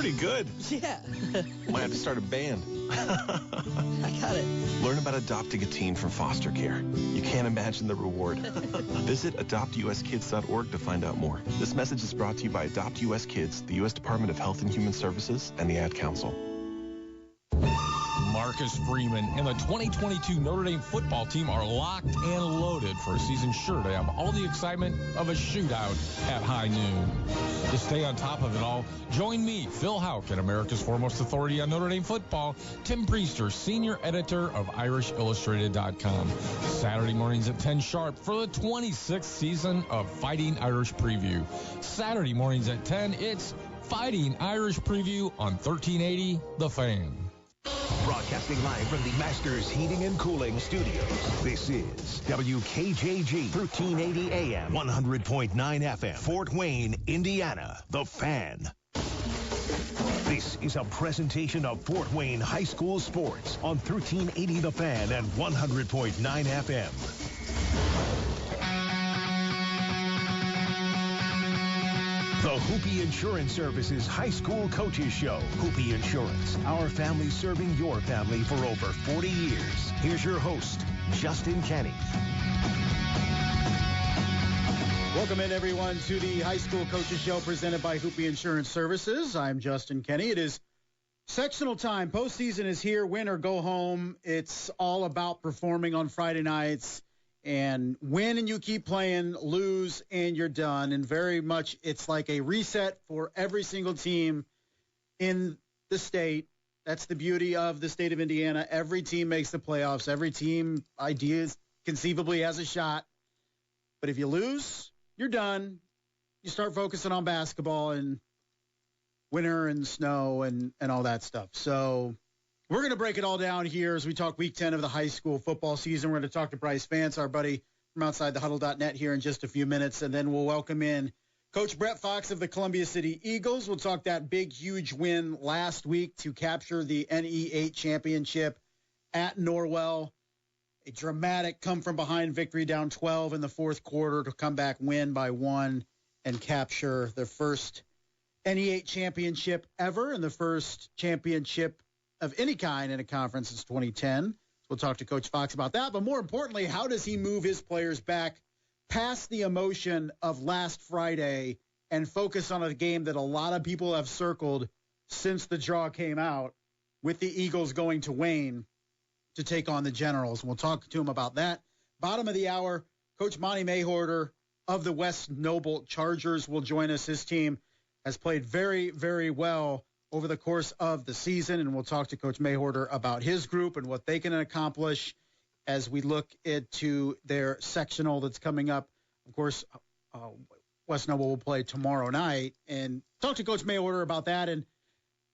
pretty good. Yeah. Might have to start a band. I got it. Learn about adopting a teen from foster care. You can't imagine the reward. Visit adoptuskids.org to find out more. This message is brought to you by Adopt U.S. Kids, the U.S. Department of Health and Human Services, and the Ad Council. Marcus Freeman and the 2022 Notre Dame football team are locked and loaded for a season sure to have all the excitement of a shootout at high noon. To stay on top of it all, join me, Phil Houck, and America's foremost authority on Notre Dame football, Tim Priester, senior editor of IrishIllustrated.com. Saturday mornings at 10 sharp for the 26th season of Fighting Irish Preview. Saturday mornings at 10, it's Fighting Irish Preview on 1380 The Fan. Broadcasting live from the Masters Heating and Cooling Studios. This is WKJG 1380 AM, 100.9 FM, Fort Wayne, Indiana. The Fan. This is a presentation of Fort Wayne High School sports on 1380 The Fan and 100.9 FM. The Hoopy Insurance Services High School Coaches Show. Hoopy Insurance, our family serving your family for over 40 years. Here's your host, Justin Kenny. Welcome in, everyone, to the High School Coaches Show presented by Hoopy Insurance Services. I'm Justin Kenny. It is sectional time. Postseason is here. Win or go home. It's all about performing on Friday nights. And win and you keep playing, lose and you're done. And very much it's like a reset for every single team in the state. That's the beauty of the state of Indiana. Every team makes the playoffs. Every team, ideas, conceivably has a shot. But if you lose, you're done. You start focusing on basketball and winter and snow and all that stuff. So we're going to break it all down here as we talk week 10 of the high school football season. We're going to talk to Brice Vance, our buddy from OutsideTheHuddle.net here in just a few minutes, and then we'll welcome in Coach Brett Fox of the Columbia City Eagles. We'll talk that big, huge win last week to capture the NE8 championship at Norwell. A dramatic come-from-behind victory down 12 in the fourth quarter to come back, win by 1, and capture their first NE8 championship ever and the first championship of any kind in a conference since 2010. We'll talk to Coach Fox about that. But more importantly, how does he move his players back past the emotion of last Friday and focus on a game that a lot of people have circled since the draw came out, with the Eagles going to Wayne to take on the Generals? We'll talk to him about that. Bottom of the hour, Coach Monte Mawhorter of the West Noble Chargers will join us. His team has played very, very well over the course of the season, and we'll talk to Coach Mawhorter about his group and what they can accomplish as we look into their sectional that's coming up. Of course, West Noble will play tomorrow night, and talk to Coach Mawhorter about that, and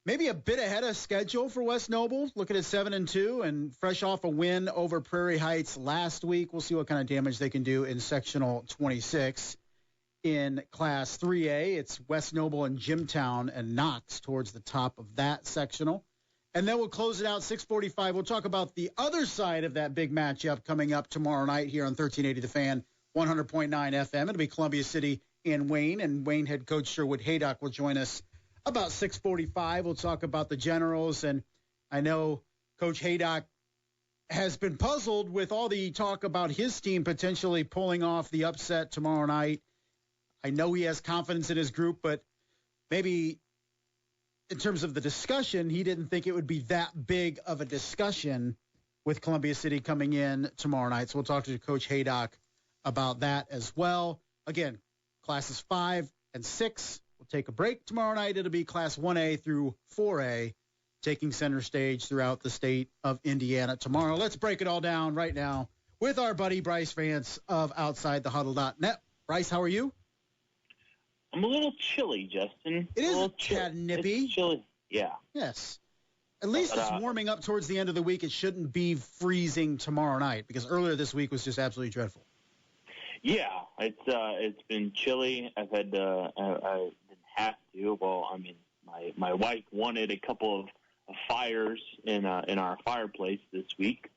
maybe a bit ahead of schedule for West Noble, looking at 7-2 and fresh off a win over Prairie Heights last week. We'll see what kind of damage they can do in sectional 26. In Class 3A, it's West Noble and Jimtown and Knox towards the top of that sectional. And then we'll close it out 6:45. We'll talk about the other side of that big matchup coming up tomorrow night here on 1380 The Fan, 100.9 FM. It'll be Columbia City and Wayne head coach Sherwood Haydock will join us about 6:45. We'll talk about the Generals. And I know Coach Haydock has been puzzled with all the talk about his team potentially pulling off the upset tomorrow night. I know he has confidence in his group, but maybe in terms of the discussion, he didn't think it would be that big of a discussion with Columbia City coming in tomorrow night. So we'll talk to Coach Haydock about that as well. Again, classes 5 and 6 will take a break tomorrow night. It'll be class 1A through 4A taking center stage throughout the state of Indiana tomorrow. Let's break it all down right now with our buddy Brice Vance of OutsideTheHuddle.net. Brice, how are you? I'm a little chilly, Justin. It is a tad nippy. It's chilly, yeah. Yes. At least it's warming up towards the end of the week. It shouldn't be freezing tomorrow night, because earlier this week was just absolutely dreadful. Yeah, it's been chilly. I didn't have to. Well, I mean, my wife wanted a couple of fires in our fireplace this week.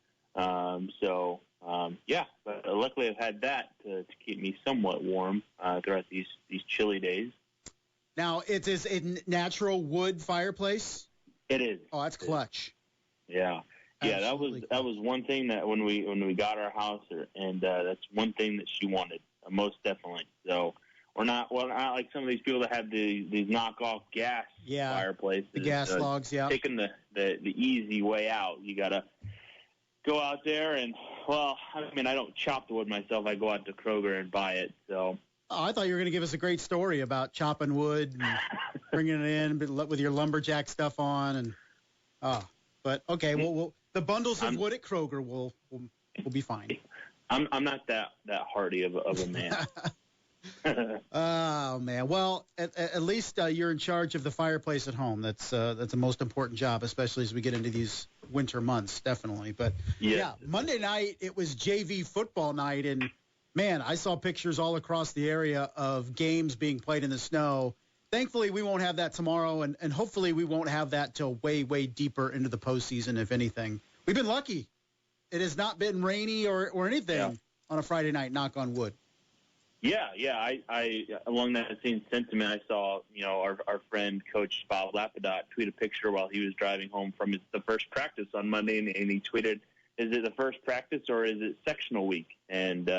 Yeah, but luckily I've had that to keep me somewhat warm throughout these chilly days. Now, it is a natural wood fireplace? It is. Oh, that's clutch. Yeah. Yeah, Absolutely that was one thing that when we got our house, and that's one thing that she wanted, most definitely. So we're not like some of these people that have these knockoff gas fireplaces. The gas logs, yeah. Taking the easy way out. You got to go out there and, well, I mean, I don't chop the wood myself. I go out to Kroger and buy it. So. Oh, I thought you were going to give us a great story about chopping wood and bringing it in with your lumberjack stuff on. But okay, well, the bundles of wood at Kroger will be fine. I'm not that hardy of a man. Oh man, well at least you're in charge of the fireplace at home. That's the most important job, especially as we get into these winter months, definitely. But yeah, Monday night it was JV football night, and man, I saw pictures all across the area of games being played in the snow. Thankfully, we won't have that tomorrow, and hopefully we won't have that till way, way deeper into the postseason, if anything. We've been lucky. It has not been rainy or anything on a Friday night, knock on wood. Yeah. I along that same sentiment, I saw, our friend Coach Bob Lapadot tweet a picture while he was driving home from the first practice on Monday, and he tweeted, "Is it the first practice or is it sectional week?" And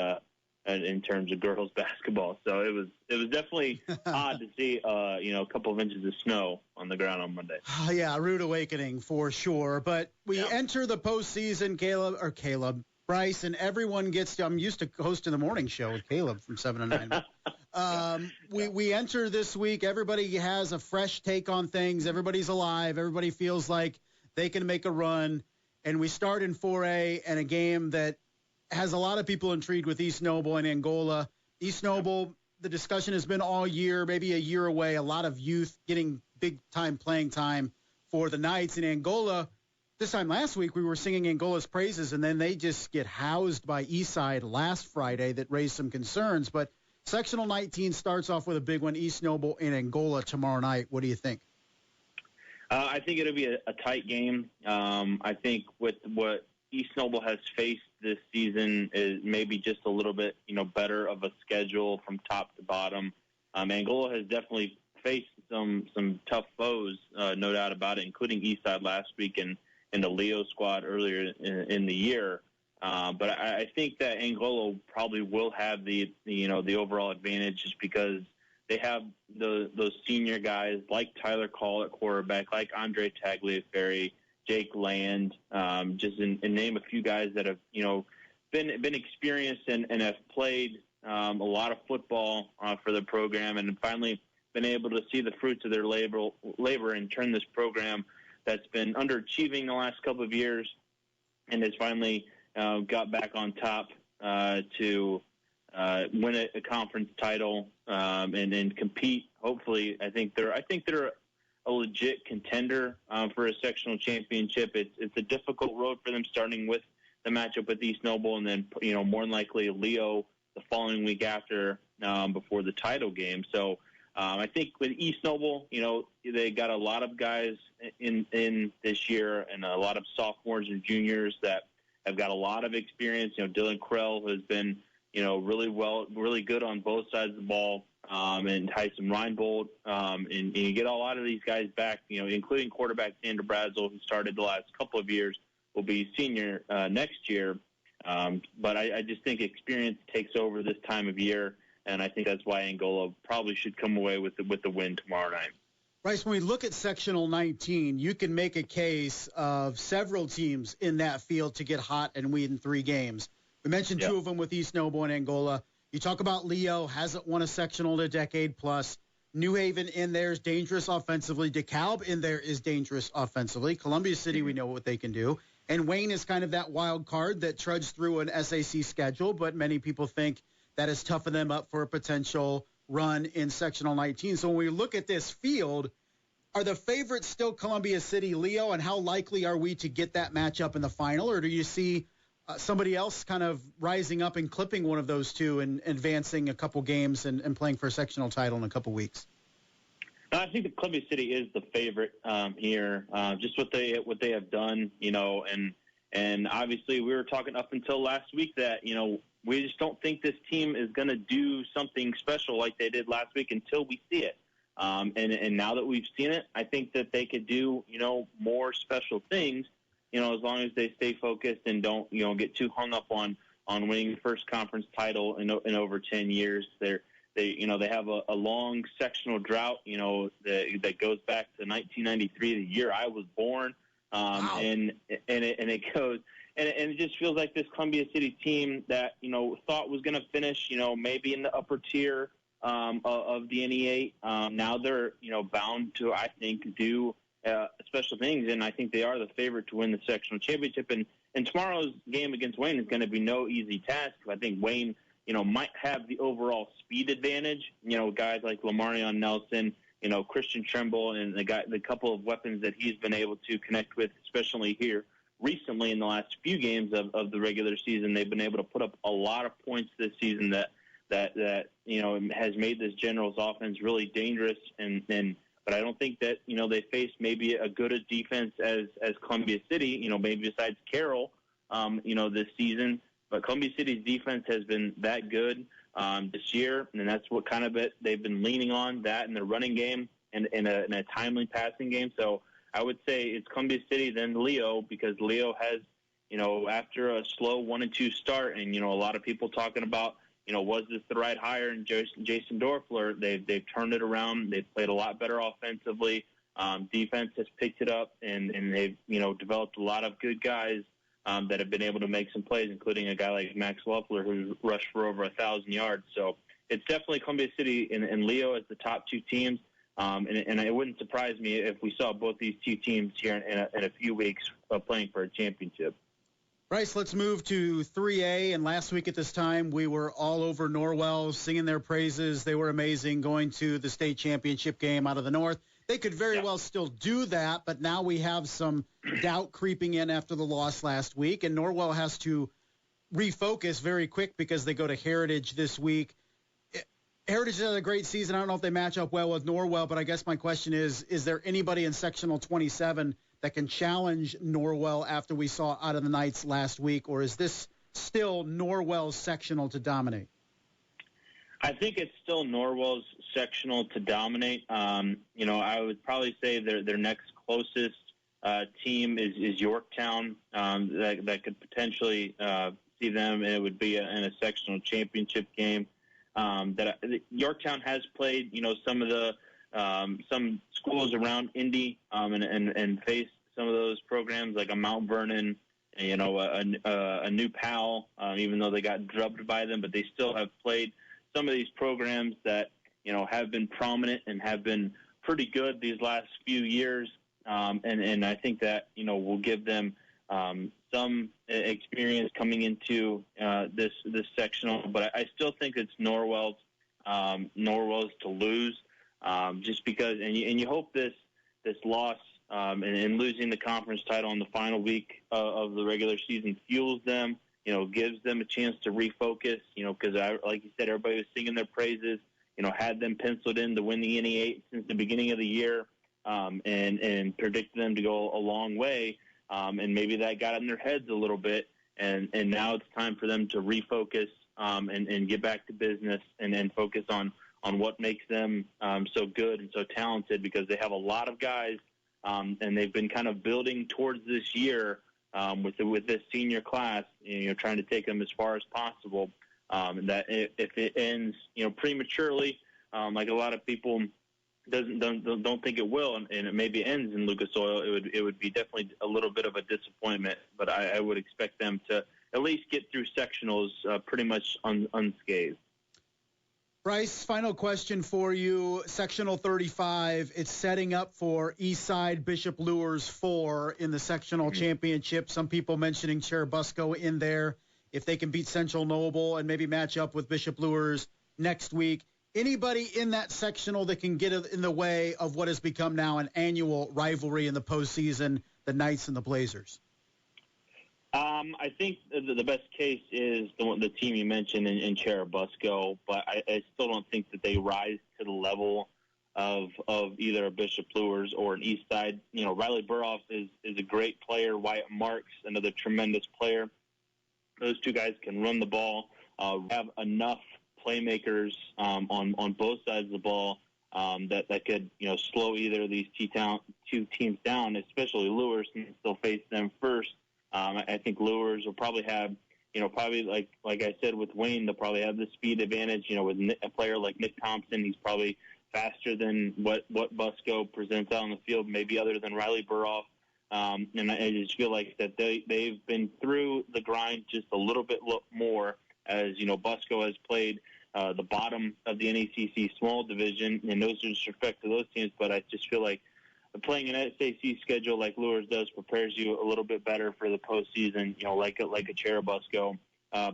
in terms of girls basketball, so it was definitely odd to see a couple of inches of snow on the ground on Monday. Yeah, rude awakening for sure. But we enter the postseason, Caleb, Brice, and everyone gets to, I'm used to hosting the morning show with Caleb from 7 to 9. We enter this week. Everybody has a fresh take on things. Everybody's alive. Everybody feels like they can make a run. And we start in 4A and a game that has a lot of people intrigued with East Noble and Angola. East Noble, the discussion has been all year, maybe a year away, a lot of youth getting big-time playing time for the Knights. In Angola, this time last week, we were singing Angola's praises, and then they just get housed by Eastside last Friday that raised some concerns. But Sectional 19 starts off with a big one, East Noble and Angola tomorrow night. What do you think? I think it'll be a tight game. I think with what East Noble has faced this season is maybe just a little bit, better of a schedule from top to bottom. Angola has definitely faced some tough foes, no doubt about it, including Eastside last week and the Leo squad earlier in the year. But I think that Angola probably will have the overall advantage just because they have those senior guys like Tyler Call at quarterback, like Andre Tagliaferri, Jake Land, just in name a few guys that have, been experienced and have played a lot of football for the program and finally been able to see the fruits of their labor and turn this program that's been underachieving the last couple of years and has finally got back on top to win a conference title and compete. Hopefully, I think they're a legit contender for a sectional championship. It's a difficult road for them, starting with the matchup with East Noble, and then more than likely Leo the following week after before the title game. So I think with East Noble, they got a lot of guys in this year and a lot of sophomores and juniors that have got a lot of experience. Dylan Krell has been really good on both sides of the ball. And Tyson Reinbold, and you get a lot of these guys back, including quarterback Sandra Brazel, who started the last couple of years, will be senior next year. But I just think experience takes over this time of year, and I think that's why Angola probably should come away with the win tomorrow night. Bryce, when we look at Sectional 19, you can make a case of several teams in that field to get hot and win 3 games. We mentioned 2 of them with East Noble and Angola. You talk about Leo, hasn't won a sectional in a decade plus. New Haven in there is dangerous offensively. DeKalb in there is dangerous offensively. Columbia City, we know what they can do. And Wayne is kind of that wild card that trudged through an SAC schedule, but many people think that has toughened them up for a potential run in Sectional 19. So when we look at this field, are the favorites still Columbia City, Leo, and how likely are we to get that matchup in the final, or do you see somebody else kind of rising up and clipping one of those two and advancing a couple games and playing for a sectional title in a couple weeks? I think that Columbia City is the favorite here, just what they have done, and obviously we were talking up until last week that, we just don't think this team is going to do something special like they did last week until we see it. And now that we've seen it, I think that they could do, more special things, as long as they stay focused and don't, get too hung up on winning the first conference title in over 10 years. They have a long sectional drought, that goes back to 1993, the year I was born. Wow. And it goes, and it just feels like this Columbia City team that, thought was going to finish, maybe in the upper tier of the NE8. Now they're, bound to, I think, do special things, and I think they are the favorite to win the sectional championship. And tomorrow's game against Wayne is going to be no easy task. I think Wayne, might have the overall speed advantage. Guys like Lamarion Nelson, Christian Trimble, and the couple of weapons that he's been able to connect with, especially here recently in the last few games of the regular season. They've been able to put up a lot of points this season that has made this Generals offense really dangerous. But I don't think that, they face maybe a good a defense as Columbia City, maybe besides Carroll, this season. But Columbia City's defense has been that good this year, and that's what kind of they've been leaning on, that in their running game and in a timely passing game. So I would say it's Columbia City, then Leo, because Leo has, after a slow 1-2 start, and, a lot of people talking about, was this the right hire? And Jason Dorfler, they've turned it around. They've played a lot better offensively. Defense has picked it up, and they've, developed a lot of good guys that have been able to make some plays, including a guy like Max Loeffler, who rushed for over 1,000 yards. So it's definitely Columbia City and Leo as the top two teams. And it wouldn't surprise me if we saw both these two teams here in a few weeks playing for a championship. Brice, let's move to 3A. And last week at this time, we were all over Norwell, singing their praises. They were amazing, going to the state championship game out of the North. They could very well still do that, but now we have some doubt creeping in after the loss last week, and Norwell has to refocus very quick because they go to Heritage this week. Heritage had a great season. I don't know if they match up well with Norwell, but I guess my question is there anybody in Sectional 27 that can challenge Norwell after we saw out of the Knights last week, or is this still Norwell's sectional to dominate? I think it's still Norwell's sectional to dominate. I would probably say their next closest team is Yorktown. That could potentially see them, and it would be in a sectional championship game. Yorktown has played, some of the some schools around Indy, and faced some of those programs like a Mount Vernon, a New Powell, even though they got drubbed by them, but they still have played some of these programs that, have been prominent and have been pretty good these last few years. And I think that, will give them some experience coming into this sectional. But I still think it's Norwell's to lose, just because, and you hope this loss and losing the conference title in the final week of the regular season fuels them, gives them a chance to refocus, because like you said, everybody was singing their praises, had them penciled in to win the NE8 since the beginning of the year, and predicted them to go a long way. And maybe that got in their heads a little bit. And now it's time for them to refocus, and get back to business and focus on what makes them so good and so talented, because they have a lot of guys, and they've been kind of building towards this year with this senior class, trying to take them as far as possible. And that if it ends, prematurely, like a lot of people don't think it will, and it maybe ends in Lucas Oil, it would be definitely a little bit of a disappointment. But I would expect them to at least get through sectionals pretty much unscathed. Brice, final question for you. Sectional 35, it's setting up for Eastside Bishop Luers 4 in the sectional championship. Some people mentioning Cherubusco in there. If they can beat Central Noble and maybe match up with Bishop Luers next week. Anybody in that sectional that can get in the way of what has become now an annual rivalry in the postseason, the Knights and the Blazers? I think the best case is the team you mentioned in Cherubusco, but I still don't think that they rise to the level of either a Bishop Luers or an Eastside. Riley Burhoff is a great player. Wyatt Marks, another tremendous player. Those two guys can run the ball, have enough playmakers on both sides of the ball that could, slow either of these two teams down, especially Lures, and still face them first. I think Lures will probably have, probably like I said with Wayne, they'll probably have the speed advantage. With a player like Nick Thompson, he's probably faster than what Busco presents out on the field, maybe other than Riley Burroff. And I just feel like that they've been through the grind just a little bit more, as Busco has played the bottom of the NECC small division, and no disrespect to those teams, but I just feel like playing an SAC schedule like Lures does prepares you a little bit better for the postseason. Like a Cherubusco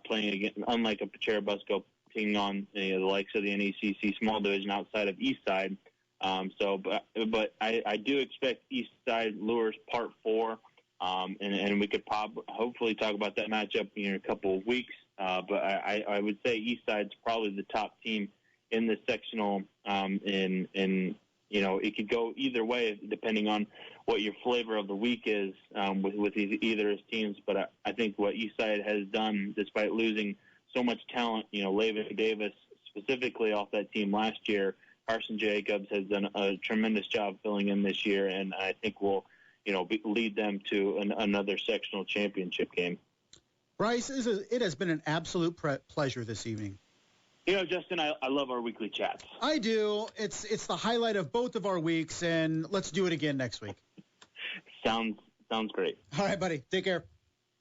playing against, unlike a Cherubusco taking on the likes of the NECC small division outside of Eastside. But I do expect Eastside Lures Part 4, and we could hopefully talk about that matchup in a couple of weeks. But I would say Eastside's probably the top team in the sectional, and it could go either way depending on what your flavor of the week is with either of his teams. But I think what Eastside has done, despite losing so much talent, Lavin Davis specifically off that team last year, Carson Jacobs has done a tremendous job filling in this year, and I think will, lead them to another sectional championship game. Brice, it has been an absolute pleasure this evening. Justin, I love our weekly chats. I do. It's the highlight of both of our weeks, and let's do it again next week. Sounds great. All right, buddy. Take care.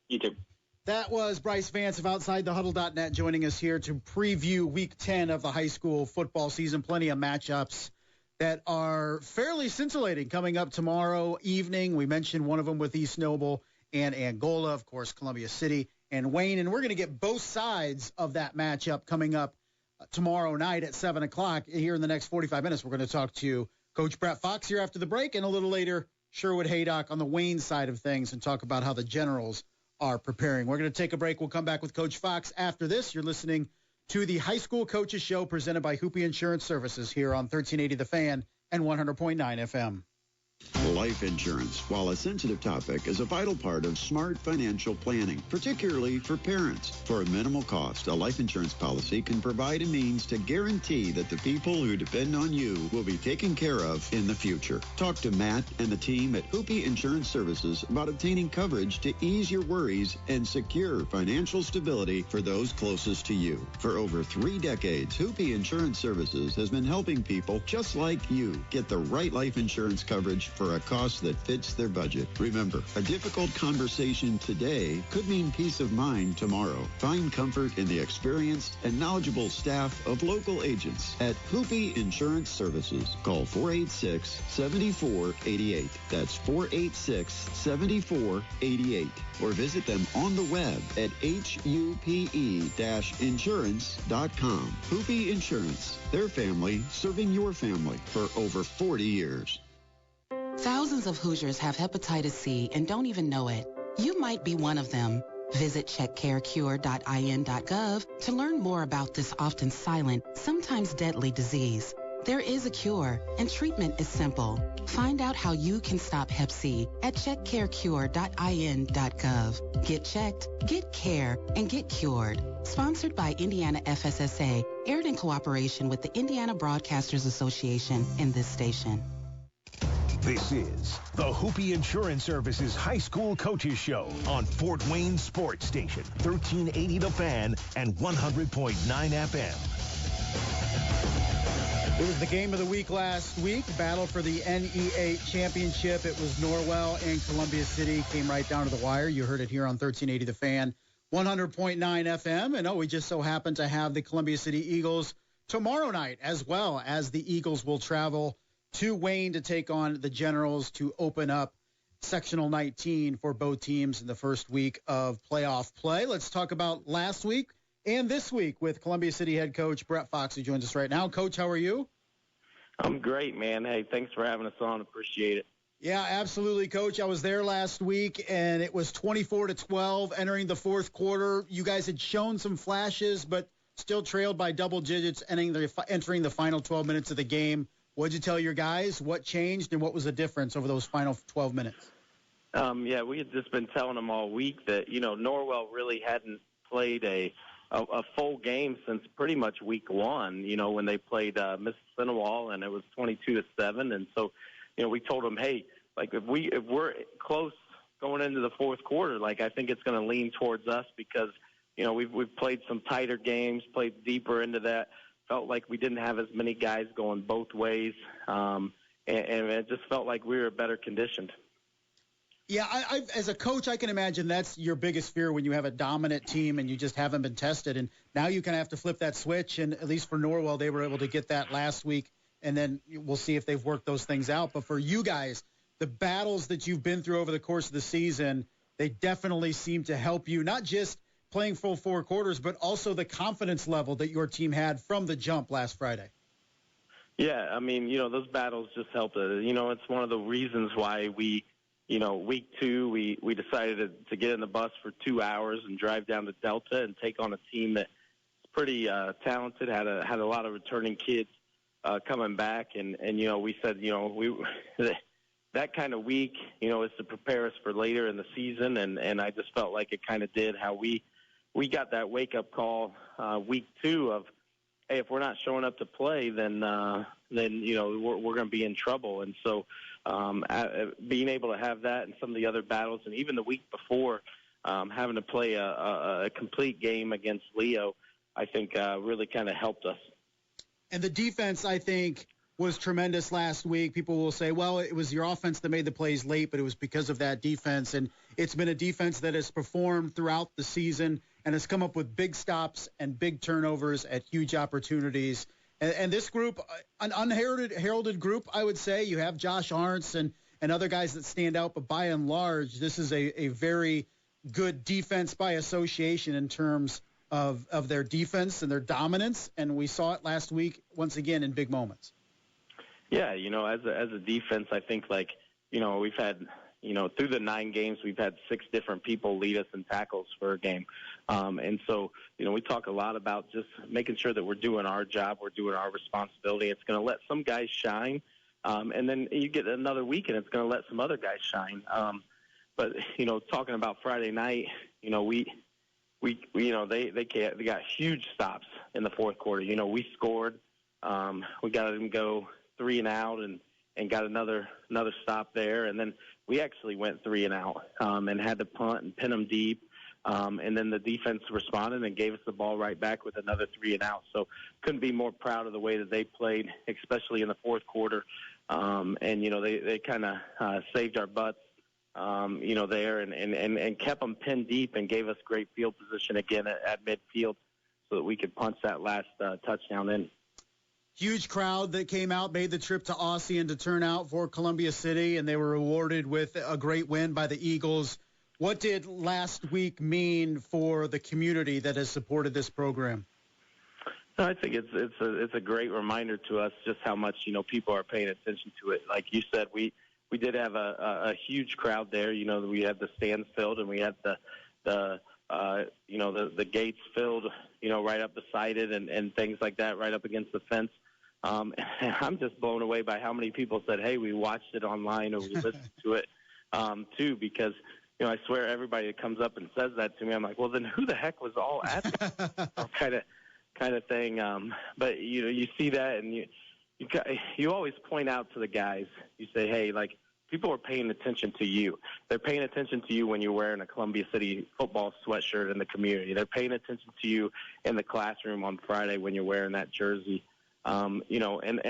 You too. That was Brice Vance of OutsideTheHuddle.net joining us here to preview Week 10 of the high school football season. Plenty of matchups that are fairly scintillating coming up tomorrow evening. We mentioned one of them with East Noble and Angola, of course, Columbia City and Wayne. And we're going to get both sides of that matchup coming up tomorrow night at 7 o'clock. Here in the next 45 minutes, we're going to talk to Coach Brett Fox here after the break, and a little later, Sherwood Haydock on the Wayne side of things, and talk about how the Generals are preparing. We're going to take a break. We'll come back with Coach Fox after this. You're listening to the High School Coaches Show presented by Hoopie Insurance Services here on 1380 The Fan and 100.9 FM. Life insurance, while a sensitive topic, is a vital part of smart financial planning, particularly for parents. For a minimal cost, a life insurance policy can provide a means to guarantee that the people who depend on you will be taken care of in the future. Talk to Matt and the team at Hoopie Insurance Services about obtaining coverage to ease your worries and secure financial stability for those closest to you. For over 3 decades, Hoopie Insurance Services has been helping people just like you get the right life insurance coverage for a cost that fits their budget. Remember, a difficult conversation today could mean peace of mind tomorrow. Find comfort in the experienced and knowledgeable staff of local agents at Hoopie Insurance Services. Call 486-7488. That's 486-7488. Or visit them on the web at hupe-insurance.com. Hoopie Insurance, their family serving your family for over 40 years. Thousands of Hoosiers have hepatitis C and don't even know it. You might be one of them. Visit checkcarecure.in.gov to learn more about this often silent, sometimes deadly disease. There is a cure, and treatment is simple. Find out how you can stop Hep C at checkcarecure.in.gov. Get checked, get care, and get cured. Sponsored by Indiana FSSA, aired in cooperation with the Indiana Broadcasters Association and this station. This is the Hoopie Insurance Services High School Coaches Show on Fort Wayne Sports Station, 1380 The Fan and 100.9 FM. It was the game of the week last week, battle for the NE8 championship. It was Norwell and Columbia City, came right down to the wire. You heard it here on 1380 The Fan, 100.9 FM. And we just so happen to have the Columbia City Eagles tomorrow night, as well as the Eagles will travel to Wayne to take on the Generals to open up Sectional 19 for both teams in the first week of playoff play. Let's talk about last week and this week with Columbia City head coach Brett Fox, who joins us right now. Coach, how are you? I'm great, man. Hey, thanks for having us on. Appreciate it. Yeah, absolutely, Coach. I was there last week, and it was 24-12 entering the fourth quarter. You guys had shown some flashes, but still trailed by double digits entering the final 12 minutes of the game. What did you tell your guys? What changed, and what was the difference over those final 12 minutes? Yeah, we had just been telling them all week that, Norwell really hadn't played a a full game since pretty much week one, when they played Mississippi, and it was 22-7. And so, we told them, hey, like if we're close going into the fourth quarter, like I think it's going to lean towards us because, we've played some tighter games, played deeper into that, felt like we didn't have as many guys going both ways, and it just felt like we were better conditioned. Yeah, I as a coach, I can imagine that's your biggest fear when you have a dominant team and you just haven't been tested. And now you kind of have to flip that switch. And at least for Norwell, they were able to get that last week. And then we'll see if they've worked those things out. But for you guys, the battles that you've been through over the course of the season, they definitely seem to help you, not just playing full four quarters, but also the confidence level that your team had from the jump last Friday. Yeah, I mean, those battles just helped. It's one of the reasons why we – week 2, we decided to get in the bus for 2 hours and drive down to Delta and take on a team that's pretty talented, had a lot of returning kids coming back. And we said, that kind of week, is to prepare us for later in the season. And I just felt like it kind of did how we got that wake-up call week 2 of, hey, if we're not showing up to play, then we're going to be in trouble. And so being able to have that and some of the other battles, and even the week before, having to play a complete game against Leo, I think really kind of helped us. And the defense, I think, was tremendous last week. People will say, well, it was your offense that made the plays late, but it was because of that defense. And it's been a defense that has performed throughout the season and has come up with big stops and big turnovers at huge opportunities. And this group, an unheralded group, I would say. You have Josh Arntz and other guys that stand out, but by and large, this is a very good defense by association in terms of their defense and their dominance, and we saw it last week once again in big moments. Yeah, as a defense, I think we've had through the 9 games, we've had 6 different people lead us in tackles for a game. And so, we talk a lot about just making sure that we're doing our job, we're doing our responsibility. It's going to let some guys shine. And then you get another week and it's going to let some other guys shine. But, talking about Friday night, they got huge stops in the fourth quarter. We scored, we got them go 3 and out and got another stop there. And then we actually went 3 and out and had to punt and pin them deep. And then the defense responded and gave us the ball right back with another 3 and out. So couldn't be more proud of the way that they played, especially in the fourth quarter. And, they kind of saved our butts, there and kept them pinned deep and gave us great field position again at midfield so that we could punch that last touchdown in. Huge crowd that came out, made the trip to Aussie and to turn out for Columbia City, and they were rewarded with a great win by the Eagles. What did last week mean for the community that has supported this program? I think it's a great reminder to us just how much people are paying attention to it. Like you said, we did have a huge crowd there. We had the stands filled and we had the gates filled, right up beside it and things like that, right up against the fence. And I'm just blown away by how many people said, hey, we watched it online or we listened to it too, because I swear everybody that comes up and says that to me, I'm like, well, then who the heck was all at that kind of thing? But you see that, and you always point out to the guys. You say, hey, like people are paying attention to you. They're paying attention to you when you're wearing a Columbia City football sweatshirt in the community. They're paying attention to you in the classroom on Friday when you're wearing that jersey. And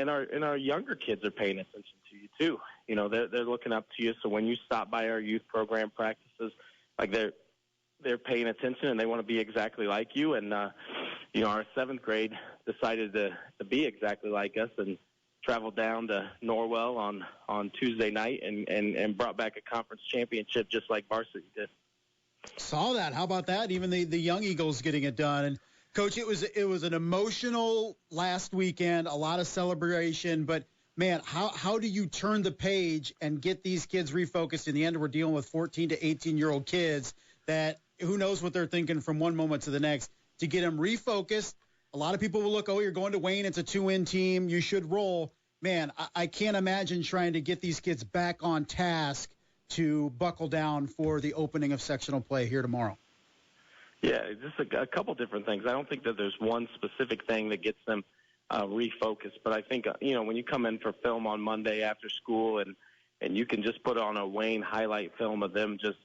our younger kids are paying attention to you too. They're looking up to you. So when you stop by our youth program practices, like they're paying attention and they want to be exactly like you. And our 7th grade decided to be exactly like us and traveled down to Norwell on Tuesday night and brought back a conference championship just like varsity did. Saw that. How about that? Even the young Eagles getting it done. And Coach, it was an emotional last weekend, a lot of celebration, but man, how do you turn the page and get these kids refocused? In the end, we're dealing with 14 to 18-year-old kids that who knows what they're thinking from one moment to the next. To get them refocused, a lot of people will look, oh, you're going to Wayne, it's a 2-win team, you should roll. Man, I can't imagine trying to get these kids back on task to buckle down for the opening of sectional play here tomorrow. Yeah, just a couple different things. I don't think that there's one specific thing that gets them refocused, but I think, when you come in for film on Monday after school and you can just put on a Wayne highlight film of them just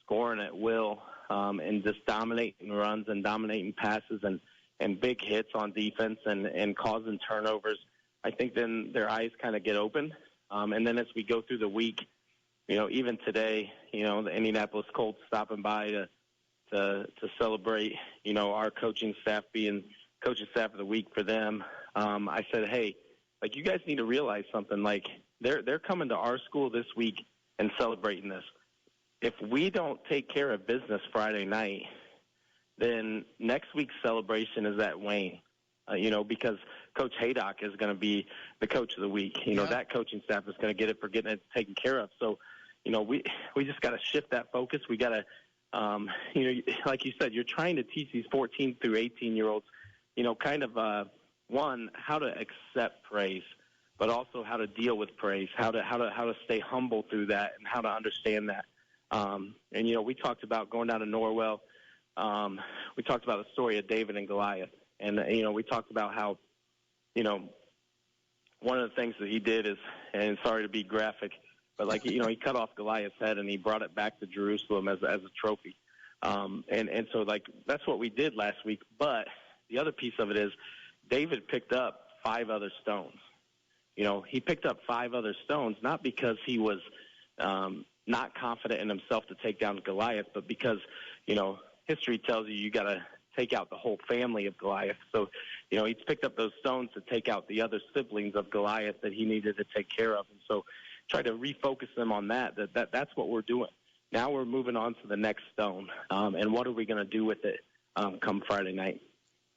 scoring at will and just dominating runs and dominating passes and big hits on defense and causing turnovers, I think then their eyes kind of get open. And then as we go through the week, even today, the Indianapolis Colts stopping by to celebrate, our coaching staff being coaching staff of the week for them. I said, hey, you guys need to realize something. They're coming to our school this week and celebrating this. If we don't take care of business Friday night, then next week's celebration is at Wayne, because Coach Haydock is going to be the coach of the week. That coaching staff is going to get it for getting it taken care of. So, we just got to shift that focus. We got to, like you said, you're trying to teach these 14 through 18-year-olds, one, how to accept praise, but also how to deal with praise, how to stay humble through that, and how to understand that. We talked about going down to Norwell. We talked about the story of David and Goliath, and we talked about how, one of the things that he did is, and sorry to be graphic, but he cut off Goliath's head and he brought it back to Jerusalem as a trophy. And so that's what we did last week. But the other piece of it is David picked up 5 other stones. He picked up 5 other stones, not because he was not confident in himself to take down Goliath, but because, history tells you got to take out the whole family of Goliath. So, he's picked up those stones to take out the other siblings of Goliath that he needed to take care of. And so try to refocus them on that's what we're doing. Now we're moving on to the next stone. And what are we going to do with it come Friday night?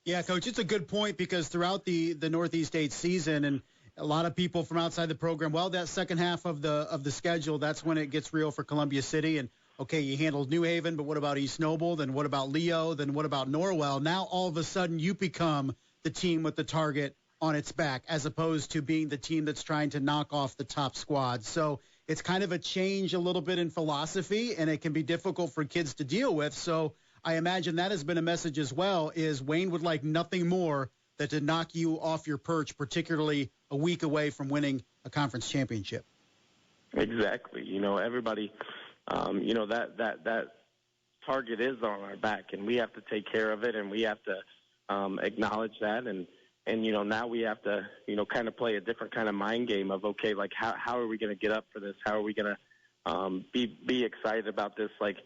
Yeah, Coach, it's a good point because throughout the Northeast 8 season, and a lot of people from outside the program, that second half of the schedule, that's when it gets real for Columbia City. And, okay, you handled New Haven, but what about East Noble? Then what about Leo? Then what about Norwell? Now all of a sudden you become the team with the target on its back as opposed to being the team that's trying to knock off the top squad. So it's kind of a change a little bit in philosophy, and it can be difficult for kids to deal with. So I imagine that has been a message as well, is Wayne would like nothing more than to knock you off your perch, particularly a week away from winning a conference championship. Exactly. Everybody, that target is on our back, and we have to take care of it, and we have to acknowledge that. And now we have to, kind of play a different kind of mind game of, okay, how are we going to get up for this? How are we going to be excited about this? We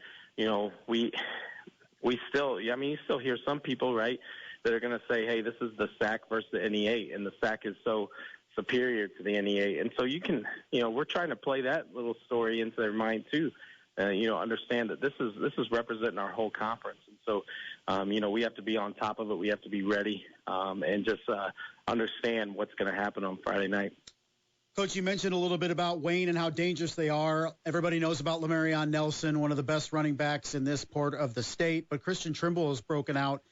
still, you still hear some people, right, that are going to say, hey, this is the SAC versus the NE8, and the SAC is so superior to the NE8. And so you can, we're trying to play that little story into their mind too. Understand that this is representing our whole conference. And so, we have to be on top of it. We have to be ready and just understand what's going to happen on Friday night. Coach, you mentioned a little bit about Wayne and how dangerous they are. Everybody knows about Lamarion Nelson, one of the best running backs in this part of the state. But Christian Trimble has broken out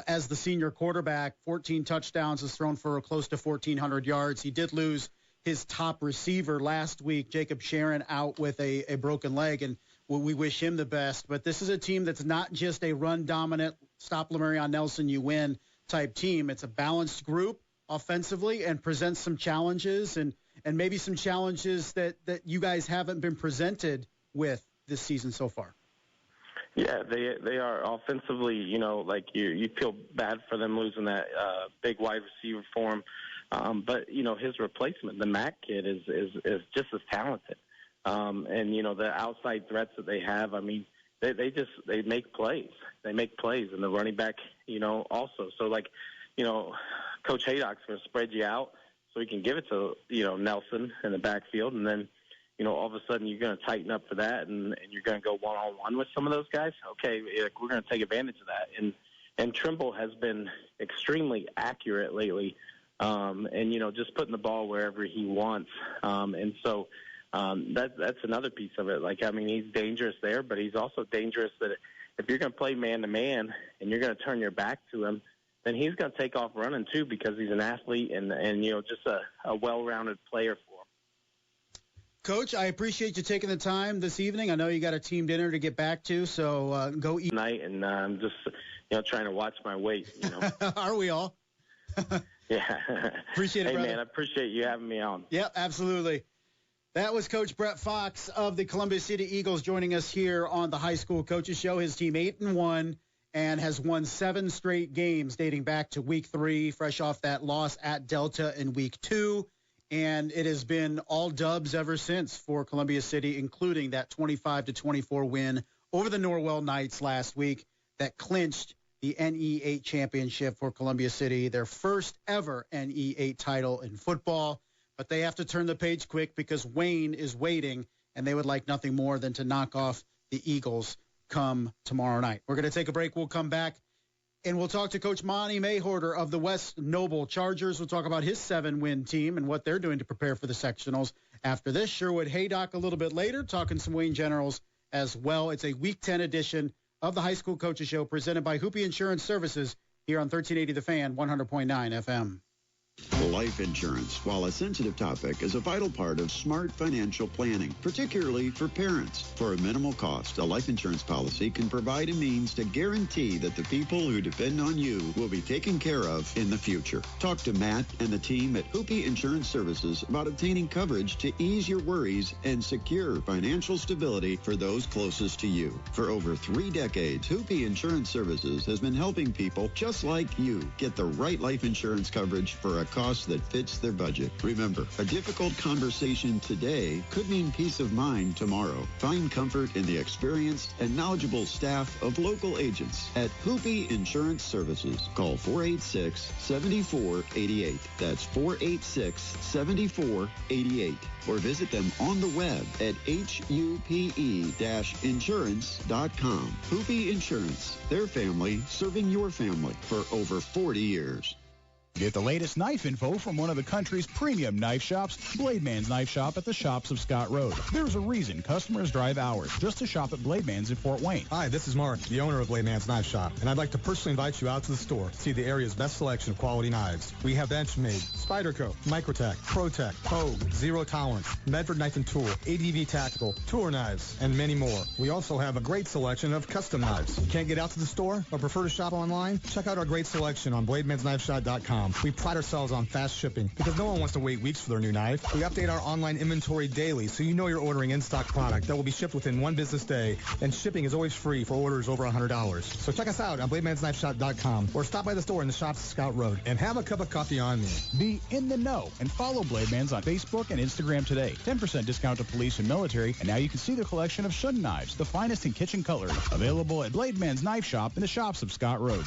as the senior quarterback. 14 touchdowns, has thrown for close to 1,400 yards. He did lose his top receiver last week, Jacob Sharon, out with a broken leg, and we wish him the best. But this is a team that's not just a run-dominant, stop Lamarion Nelson, you win type team. It's a balanced group offensively and presents some challenges and maybe some challenges that you guys haven't been presented with this season so far. Yeah, they are offensively, you feel bad for them losing that big wide receiver for him. But, his replacement, the Mac kid, is just as talented. And, the outside threats that they have, they make plays. They make plays, and the running back, also. So, Coach Haydock's going to spread you out so he can give it to, Nelson in the backfield. And then, all of a sudden you're going to tighten up for that, and you're going to go one-on-one with some of those guys. Okay, we're going to take advantage of that. And Trimble has been extremely accurate lately. And, just putting the ball wherever he wants. And so that's another piece of it. He's dangerous there, but he's also dangerous that if you're going to play man-to-man and you're going to turn your back to him, then he's going to take off running too because he's an athlete and just a well-rounded player for him. Coach, I appreciate you taking the time this evening. I know you got a team dinner to get back to, so go eat. Tonight, and I'm just, trying to watch my weight, Are we all? Yeah. Appreciate it, hey, brother. man, I appreciate you having me on. Yeah, absolutely. That was Coach Brett Fox of the Columbia City Eagles joining us here on the High School Coaches Show. His team 8-1 and has won 7 straight games dating back to Week 3, fresh off that loss at Delta in Week 2. And it has been all dubs ever since for Columbia City, including that 25-24 win over the Norwell Knights last week that clinched the NE8 championship for Columbia City, their first ever NE8 title in football. But they have to turn the page quick because Wayne is waiting, and they would like nothing more than to knock off the Eagles come tomorrow night. We're going to take a break. We'll come back, and we'll talk to Coach Monte Mawhorter of the West Noble Chargers. We'll talk about his 7-win team and what they're doing to prepare for the sectionals. After this, Sherwood Haydock a little bit later, talking some Wayne Generals as well. It's a Week 10 edition of the High School Coaches Show presented by Hoopie Insurance Services here on 1380 The Fan, 100.9 FM. Life insurance, while a sensitive topic, is a vital part of smart financial planning, particularly for parents. For a minimal cost, a life insurance policy can provide a means to guarantee that the people who depend on you will be taken care of in the future. Talk to Matt and the team at Hoopie Insurance Services about obtaining coverage to ease your worries and secure financial stability for those closest to you. For over 3 decades, Hoopie Insurance Services has been helping people just like you get the right life insurance coverage for a cost that fits their budget. Remember, a difficult conversation today could mean peace of mind tomorrow. Find comfort in the experienced and knowledgeable staff of local agents at Hoopie Insurance Services. Call 486-7488. That's 486-7488. Or visit them on the web at hupe-insurance.com. Hoopie Insurance, their family serving your family for over 40 years. Get the latest knife info from one of the country's premium knife shops, Blademan's Knife Shop at the Shops of Scott Road. There's a reason customers drive hours just to shop at Blademan's in Fort Wayne. Hi, this is Mark, the owner of Blademan's Knife Shop, and I'd like to personally invite you out to the store to see the area's best selection of quality knives. We have Benchmade, Spyderco, Microtech, ProTech, Hogue, Zero Tolerance, Medford Knife and Tool, ADV Tactical, Tour Knives, and many more. We also have a great selection of custom knives. Can't get out to the store or prefer to shop online? Check out our great selection on BlademansKnifeShop.com. We pride ourselves on fast shipping because no one wants to wait weeks for their new knife. We update our online inventory daily so you know you're ordering in-stock product that will be shipped within 1 business day, and shipping is always free for orders over $100. So check us out on BlademansKnifeShop.com or stop by the store in the Shops Scout Road and have a cup of coffee on me. Be in the know and follow Blademans on Facebook and Instagram today. 10% discount to police and military, and now you can see their collection of Shun knives, the finest in kitchen cutlery, available at Blademan's Knife Shop in the Shops of Scott Road.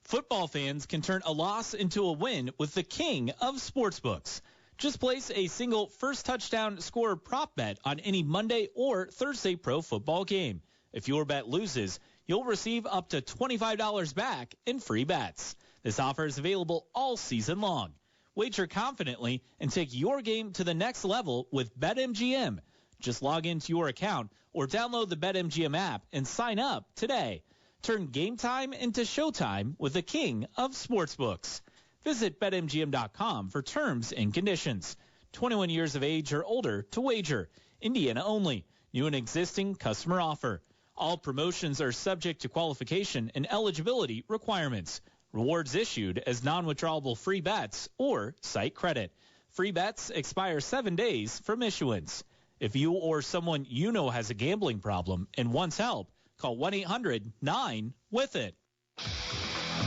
Football fans can turn a loss into a win with the king of sportsbooks. Just place a single first touchdown scorer prop bet on any Monday or Thursday pro football game. If your bet loses, you'll receive up to $25 back in free bets. This offer is available all season long. Wager confidently and take your game to the next level with BetMGM. Just log into your account or download the BetMGM app and sign up today. Turn game time into showtime with the king of sportsbooks. Visit BetMGM.com for terms and conditions. 21 years of age or older to wager. Indiana only. New and existing customer offer. All promotions are subject to qualification and eligibility requirements. Rewards issued as non-withdrawable free bets or site credit. Free bets expire 7 days from issuance. If you or someone you know has a gambling problem and wants help, call 1-800-9-WITH-IT.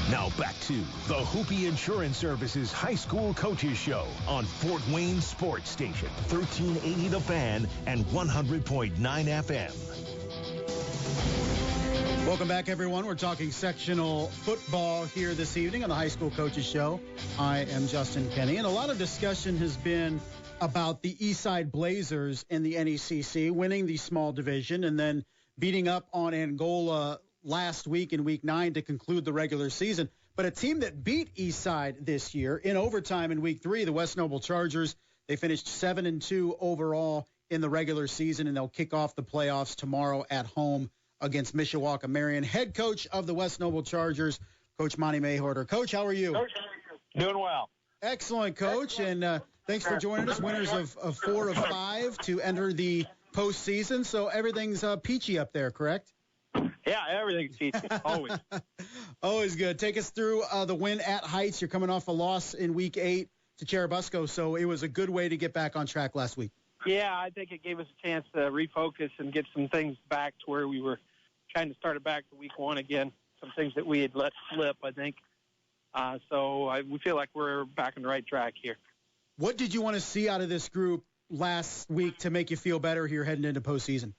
Now back to the Hoopie Insurance Services High School Coaches Show on Fort Wayne Sports Station, 1380 The Fan and 100.9 FM. Welcome back, everyone. We're talking sectional football here this evening on the High School Coaches Show. I am Justin Kenny, and a lot of discussion has been about the Eastside Blazers in the NECC winning the small division and then beating up on Angola last week in Week 9 to conclude the regular season. But a team that beat Eastside this year in overtime in Week 3, the West Noble Chargers, they finished 7-2 overall in the regular season, and they'll kick off the playoffs tomorrow at home against Mishawaka Marion. Head coach of the West Noble Chargers, Coach Monte Mawhorter. Coach, how are you? Coach, doing well. Excellent, Coach. And Thanks for joining us. Winners of 4 of 5 to enter the postseason. So everything's peachy up there, correct? Yeah, everything's peachy, always. Always good. Take us through the win at Heights. You're coming off a loss in Week 8 to Cherubusco, so it was a good way to get back on track last week. Yeah, I think it gave us a chance to refocus and get some things back to where we were trying to start it back to Week 1 again, some things that we had let slip, I think. We feel like we're back on the right track here. What did you want to see out of this group last week to make you feel better here heading into postseason?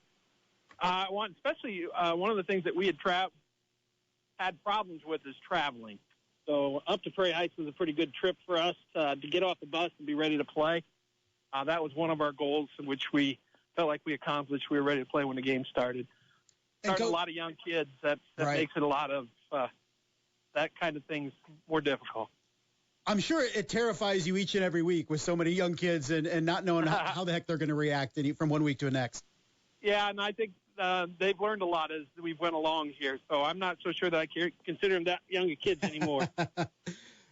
Especially one of the things that we had problems with is traveling. So up to Prairie Heights was a pretty good trip for us to get off the bus and be ready to play. That was one of our goals, which we felt like we accomplished. We were ready to play when the game started. Starting a lot of young kids, that right. Makes it a lot of that kind of things more difficult. I'm sure it terrifies you each and every week with so many young kids and not knowing how the heck they're going to react from one week to the next. Yeah, and I think they've learned a lot as we've went along here. So I'm not so sure that I consider them that young kids anymore.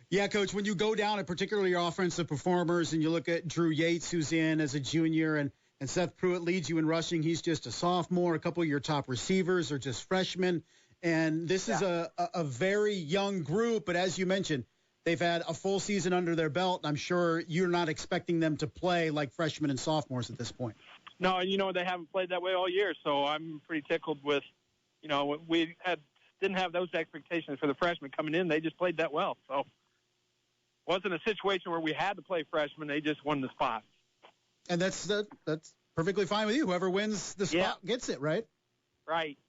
Yeah, Coach, when you go down, and particularly your offensive performers, and you look at Drew Yates, who's in as a junior, and Seth Pruitt leads you in rushing. He's just a sophomore. A couple of your top receivers are just freshmen. And this is a very young group. But as you mentioned, they've had a full season under their belt. I'm sure you're not expecting them to play like freshmen and sophomores at this point. No, and, they haven't played that way all year. So I'm pretty tickled with, we didn't have those expectations for the freshmen coming in. They just played that well. So it wasn't a situation where we had to play freshmen. They just won the spot. And that's perfectly fine with you. Whoever wins the spot gets it, right? Right.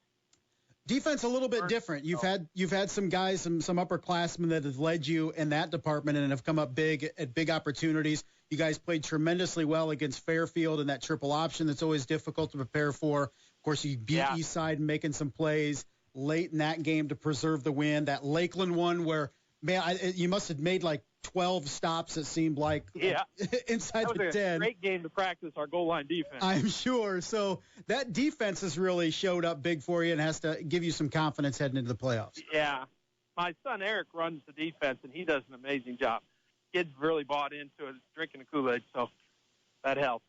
Defense a little bit different. You've had some guys, some upperclassmen that have led you in that department and have come up big at big opportunities. You guys played tremendously well against Fairfield in that triple option that's always difficult to prepare for. Of course, you beat Eastside making some plays late in that game to preserve the win. That Lakeland one where, man, you must have made like 12 stops, it seemed like, inside the 10. That was a great game to practice our goal line defense. I'm sure. So that defense has really showed up big for you and has to give you some confidence heading into the playoffs. Yeah. My son Eric runs the defense, and he does an amazing job. Kids really bought into it, drinking the Kool-Aid, so that helps.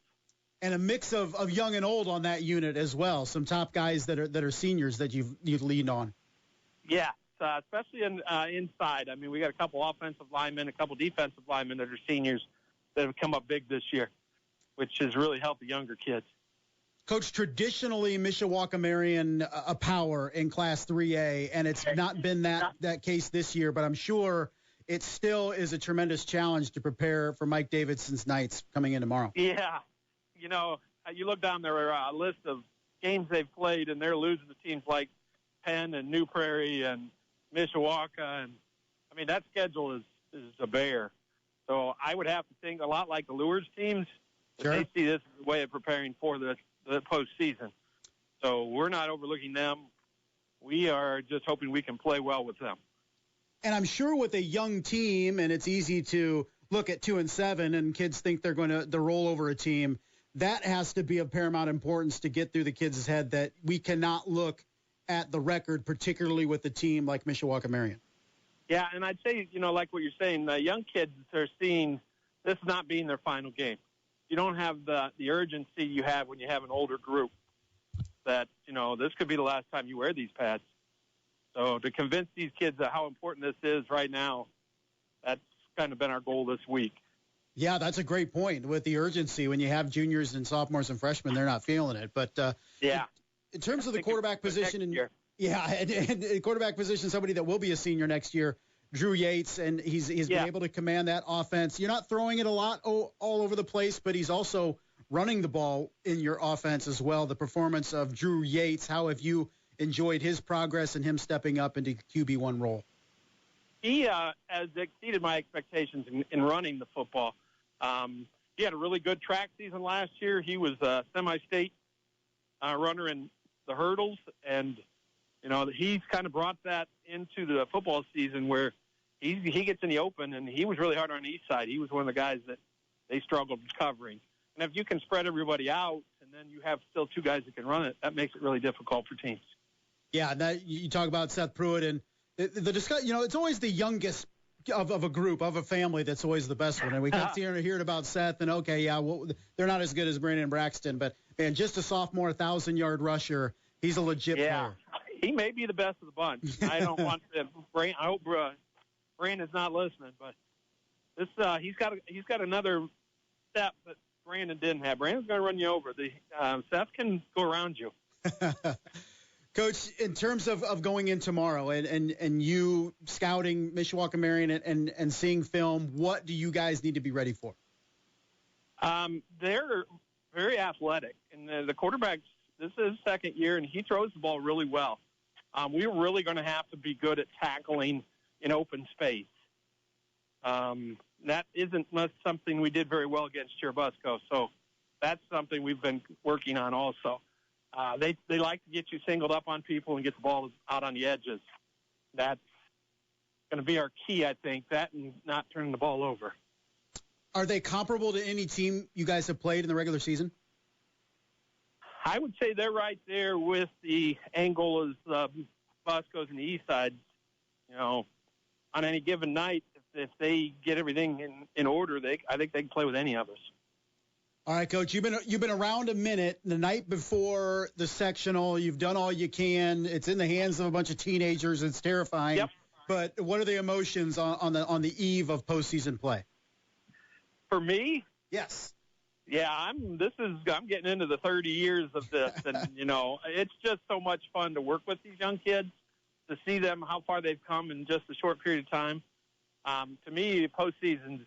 And a mix of young and old on that unit as well. Some top guys that are seniors that you've leaned on. Yeah. Especially inside. I mean, we got a couple offensive linemen, a couple defensive linemen that are seniors that have come up big this year, which has really helped the younger kids. Coach, traditionally, Mishawaka-Marion a power in Class 3A, and it's not been that case this year, but I'm sure it still is a tremendous challenge to prepare for Mike Davidson's Knights coming in tomorrow. Yeah. You look down their list of games they've played, and they're losing to teams like Penn and New Prairie and Mishawaka, and I mean that schedule is a bear. So I would have to think a lot like the Lures teams. Sure. They see this as a way of preparing for the postseason. So we're not overlooking them. We are just hoping we can play well with them. And I'm sure with a young team, and it's easy to look at 2-7, and kids think they're going to roll over a team. That has to be of paramount importance to get through the kids' head that we cannot look at the record, particularly with a team like Mishawaka-Marion. Yeah, and I'd say, like what you're saying, the young kids are seeing this not being their final game. You don't have the urgency you have when you have an older group that, this could be the last time you wear these pads. So to convince these kids of how important this is right now, that's kind of been our goal this week. Yeah, that's a great point with the urgency. When you have juniors and sophomores and freshmen, they're not feeling it. But in terms of the quarterback position, and quarterback position, somebody that will be a senior next year, Drew Yates, and he's been able to command that offense. You're not throwing it a lot all over the place, but he's also running the ball in your offense as well. The performance of Drew Yates, how have you enjoyed his progress and him stepping up into QB1 role? He has exceeded my expectations in running the football. He had a really good track season last year. He was a semi-state runner in the hurdles, and he's kind of brought that into the football season where he gets in the open, and he was really hard on the east side. He was one of the guys that they struggled covering. And if you can spread everybody out, and then you have still two guys that can run it, that makes it really difficult for teams. Yeah, you talk about Seth Pruitt, and the discussion. It's always the youngest of a group, of a family, that's always the best one. And we kept hearing about Seth, and okay, yeah, well, they're not as good as Brandon Braxton, but man, just a sophomore 1,000-yard rusher. He's a legit player. He may be the best of the bunch. I don't want to. I hope Brandon's not listening, but this he's got another step that Brandon didn't have. Brandon's going to run you over. Seth can go around you. Coach, in terms of going in tomorrow and you scouting Mishawaka Marion and seeing film, what do you guys need to be ready for? They're very athletic, and the quarterback, this is his second year, and he throws the ball really well. We're really going to have to be good at tackling in open space. That isn't something we did very well against Cherubusco, so that's something we've been working on also. They like to get you singled up on people and get the ball out on the edges. That's going to be our key, I think, that and not turning the ball over. Are they comparable to any team you guys have played in the regular season? I would say they're right there with the Angolas, Boscos, and the East Side. You know, on any given night, if they get everything in order, I think they can play with any of us. All right, Coach, you've been around a minute. The night before the sectional, you've done all you can. It's in the hands of a bunch of teenagers. It's terrifying. Yep. But what are the emotions on the eve of postseason play? For me? Yes. Yeah, I'm getting into the 30 years of this, and it's just so much fun to work with these young kids, to see them how far they've come in just a short period of time. To me, postseason's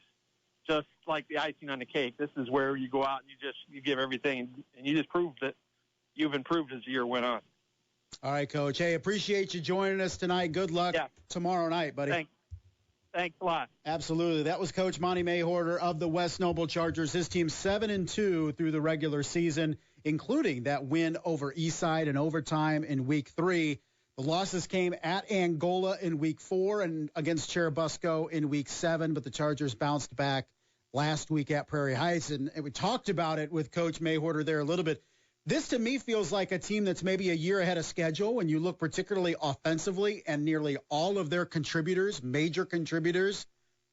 just like the icing on the cake. This is where you go out and you give everything, and you just prove that you've improved as the year went on. All right, Coach. Hey, appreciate you joining us tonight. Good luck tomorrow night, buddy. Thanks a lot. Absolutely. That was Coach Monte Mawhorter of the West Noble Chargers. His team 7-2 through the regular season, including that win over Eastside in overtime in Week 3. The losses came at Angola in Week 4 and against Cherubusco in Week 7, but the Chargers bounced back last week at Prairie Heights. And we talked about it with Coach Mawhorter there a little bit. This, to me, feels like a team that's maybe a year ahead of schedule when you look particularly offensively, and nearly all of their contributors, major contributors,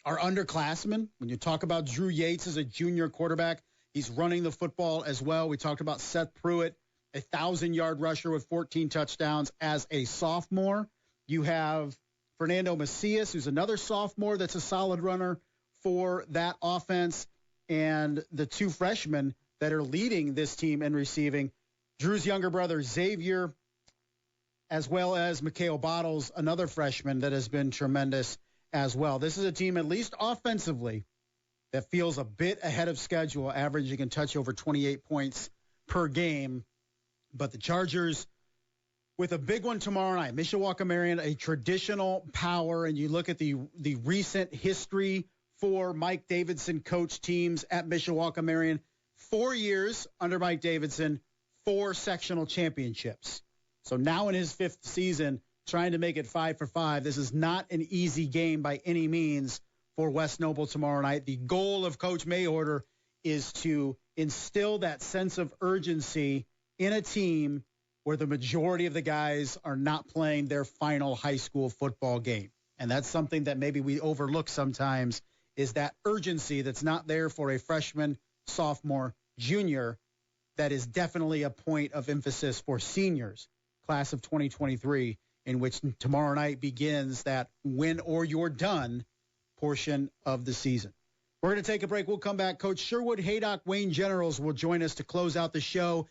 are underclassmen. When you talk about Drew Yates as a junior quarterback, he's running the football as well. We talked about Seth Pruitt, 1,000-yard rusher with 14 touchdowns as a sophomore. You have Fernando Macias, who's another sophomore that's a solid runner for that offense, and the two freshmen that are leading this team in receiving, Drew's younger brother Xavier, as well as Mikhail Bottles, another freshman that has been tremendous as well. This is a team, at least offensively, that feels a bit ahead of schedule, averaging a touch over 28 points per game. But the Chargers, with a big one tomorrow night, Mishawaka Marion, a traditional power, and you look at the recent history for Mike Davidson coach teams at Mishawaka Marion, 4 years under Mike Davidson, 4 sectional championships. So now in his 5th season, trying to make it 5 for 5. This is not an easy game by any means for West Noble tomorrow night. The goal of Coach Mawhorter is to instill that sense of urgency in a team where the majority of the guys are not playing their final high school football game. And that's something that maybe we overlook sometimes, is that urgency that's not there for a freshman, sophomore, junior. That is definitely a point of emphasis for seniors, class of 2023, in which tomorrow night begins that win or you're done portion of the season. We're going to take a break. We'll come back. Coach Sherwood, Haydock, Wayne Generals will join us to close out the show.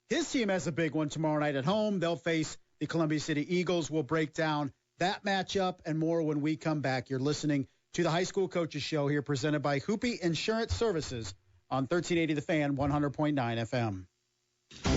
His team has a big one tomorrow night at home. They'll face the Columbia City Eagles. We'll break down that matchup and more when we come back. You're listening to the High School Coaches Show here, presented by Hoopie Insurance Services on 1380 The Fan, 100.9 FM.